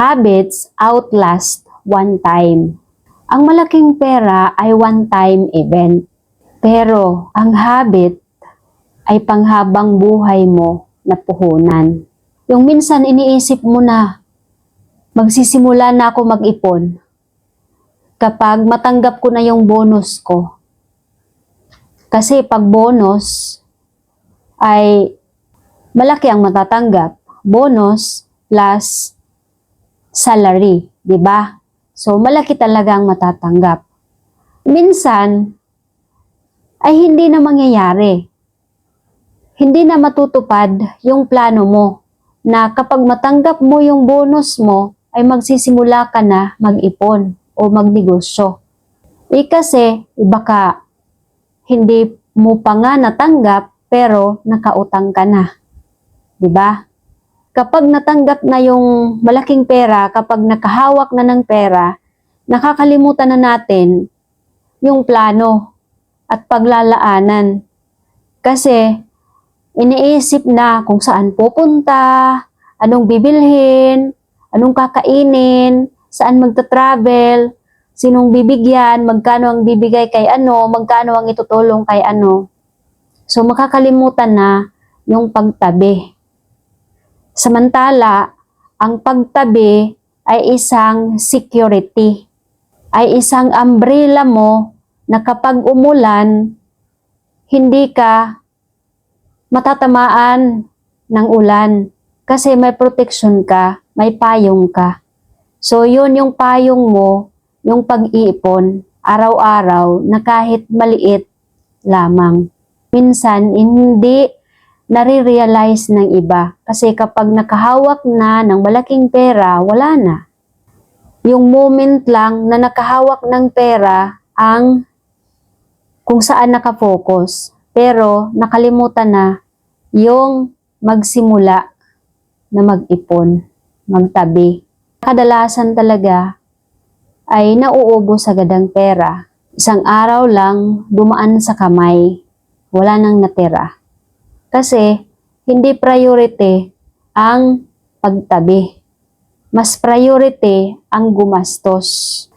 Habits outlast one time. Ang malaking pera ay one-time event. Pero ang habit ay panghabang buhay mo na puhunan. Yung minsan iniisip mo na, magsisimula na ako mag-ipon kapag matanggap ko na yung bonus ko. Kasi pag bonus ay malaki ang matatanggap. Bonus plus salary, di ba? So, malaki talaga ang matatanggap. Minsan, ay hindi na mangyayari. Hindi na matutupad yung plano mo na kapag matanggap mo yung bonus mo, ay magsisimula ka na mag-ipon o magnegosyo. Kasi, baka hindi mo pa nga natanggap, pero nakautang ka na. Di ba? Kapag natanggap na yung malaking pera, kapag nakahawak na ng pera, nakakalimutan na natin yung plano at paglalaanan. Kasi iniisip na kung saan pupunta, anong bibilhin, anong kakainin, saan magta-travel, sinong bibigyan, magkano ang bibigay kay ano, magkano ang itutulong kay ano. So makakalimutan na yung pagtabi. Samantala, ang pagtabi ay isang security, ay isang umbrella mo na kapag umulan, hindi ka matatamaan ng ulan kasi may protection ka, may payong ka. So yun yung payong mo, yung pag-iipon, araw-araw na kahit maliit lamang. Minsan, hindi nare-realize ng iba. Kasi kapag nakahawak na ng malaking pera, wala na. Yung moment lang na nakahawak ng pera ang kung saan nakafocus. Pero nakalimutan na yung magsimula na mag-ipon, magtabi. Kadalasan talaga ay nauubos agad ang pera. Isang araw lang dumaan sa kamay, wala nang natira. Kasi hindi priority ang pagtabi. Mas priority ang gumastos.